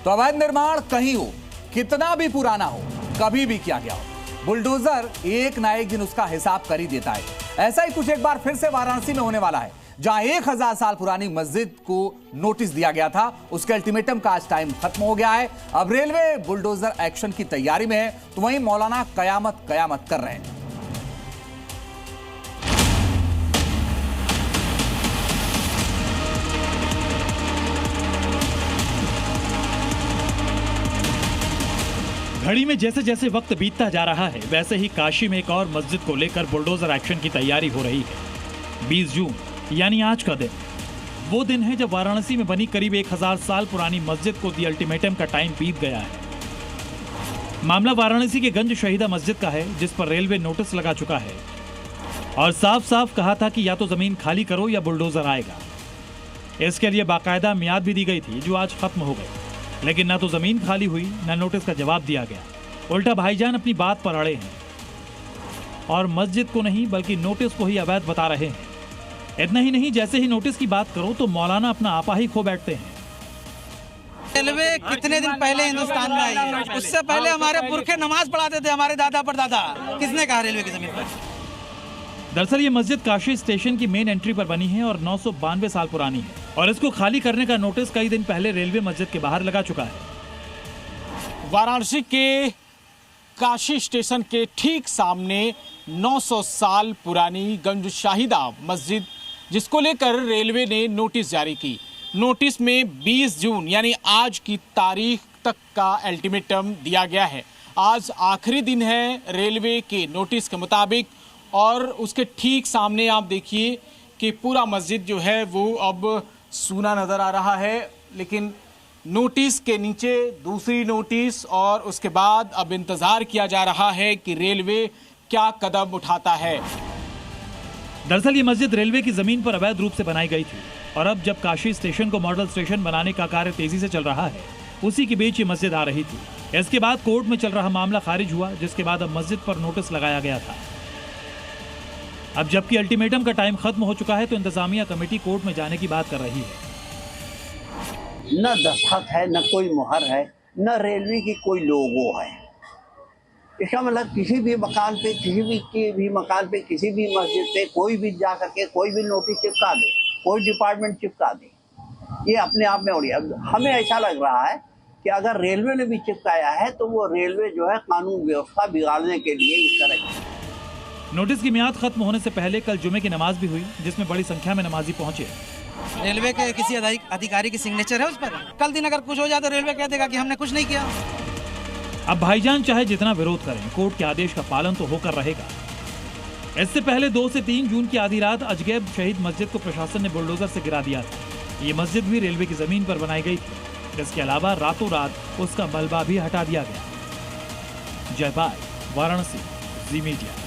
तो अवैध निर्माण कहीं हो, कितना भी पुराना हो, कभी भी किया गया हो, बुलडोजर एक ना एक दिन उसका हिसाब कर ही देता है। ऐसा ही कुछ एक बार फिर से वाराणसी में होने वाला है, जहां 1000 साल पुरानी मस्जिद को नोटिस दिया गया था, उसके अल्टीमेटम का आज टाइम खत्म हो गया है। अब रेलवे बुलडोजर एक्शन की तैयारी में है, तो वहीं मौलाना कयामत कयामत कर रहे हैं। घड़ी में जैसे जैसे वक्त बीतता जा रहा है, वैसे ही काशी में एक और मस्जिद को लेकर बुलडोजर एक्शन की तैयारी हो रही है। 20 जून यानी आज का दिन, वो दिन है जब वाराणसी में बनी करीब 1000 साल पुरानी मस्जिद को दी अल्टीमेटम का टाइम बीत गया है। मामला वाराणसी के गंज शहीदा मस्जिद का है, जिस पर रेलवे नोटिस लगा चुका है और साफ साफ कहा था कि या तो जमीन खाली करो या बुलडोजर आएगा। इसके लिए बाकायदा मियाद भी दी गई थी, जो आज खत्म हो गई। लेकिन ना तो जमीन खाली हुई, ना नोटिस का जवाब दिया गया। उल्टा भाईजान अपनी बात पर अड़े हैं और मस्जिद को नहीं बल्कि नोटिस को ही अवैध बता रहे हैं। इतना ही नहीं, जैसे ही नोटिस की बात करो तो मौलाना अपना आपा ही खो बैठते हैं। रेलवे कितने दिन पहले हिंदुस्तान में आई है? उससे पहले हमारे पुरखे नमाज पढ़ाते थे, हमारे दादा परदादा। किसने कहा रेलवे की जमीन पर? दरअसल ये मस्जिद काशी स्टेशन की मेन एंट्री पर बनी है और 992 साल पुरानी है और इसको खाली करने का नोटिस कई दिन पहले रेलवे मस्जिद के बाहर लगा चुका है। वाराणसी के काशी स्टेशन के ठीक सामने 900 साल पुरानी गंज शाहिदा मस्जिद, जिसको लेकर रेलवे ने नोटिस जारी की। नोटिस में 20 जून यानी आज की तारीख तक का अल्टीमेटम दिया गया है। आज आखिरी दिन है रेलवे के नोटिस के मुताबिक और उसके ठीक सामने आप देखिए कि पूरा मस्जिद जो है वो अब सूना नज़र आ रहा है। लेकिन नोटिस के नीचे दूसरी नोटिस और उसके बाद अब इंतज़ार किया जा रहा है कि रेलवे क्या कदम उठाता है। दरअसल ये मस्जिद रेलवे की जमीन पर अवैध रूप से बनाई गई थी और अब जब काशी स्टेशन को मॉडल स्टेशन बनाने का कार्य तेजी से चल रहा है, उसी के बीच ये मस्जिद आ रही थी। इसके बाद कोर्ट में चल रहा मामला खारिज हुआ, जिसके बाद अब मस्जिद पर नोटिस लगाया गया था। अब जबकि अल्टीमेटम का टाइम खत्म हो चुका है, तो इंतजामिया कमेटी कोर्ट में जाने की बात कर रही है। न दस्तखत है, न कोई मुहर है, न रेलवे की कोई लोगो है। इसका मतलब किसी भी मकान पे, किसी भी मस्जिद पे कोई भी जा करके कोई भी नोटिस चिपका दे, कोई डिपार्टमेंट चिपका दे, ये अपने आप में हो रही है। हमें ऐसा लग रहा है कि अगर रेलवे ने भी चिपकाया है तो वो रेलवे जो है कानून व्यवस्था बिगाड़ने के लिए इस तरह की। नोटिस की मियाद खत्म होने से पहले कल जुमे की नमाज भी हुई, जिसमें बड़ी संख्या में नमाजी पहुंचे। रेलवे के किसी अधिकारी की सिग्नेचर है उस पर? कल दिन अगर कुछ हो जाए तो रेलवे कह देगा कि हमने कुछ नहीं किया। अब भाईजान चाहे जितना विरोध करें, कोर्ट के आदेश का पालन तो होकर रहेगा। इससे पहले 2 से 3 जून की आधी रात अजगैब शहीद मस्जिद को प्रशासन ने बुलडोजर से गिरा दिया था। ये मस्जिद भी रेलवे की जमीन पर बनाई गई थी। इसके अलावा रातों रात उसका मलबा भी हटा दिया गया। जय बाय, वाराणसी, जी मीडिया।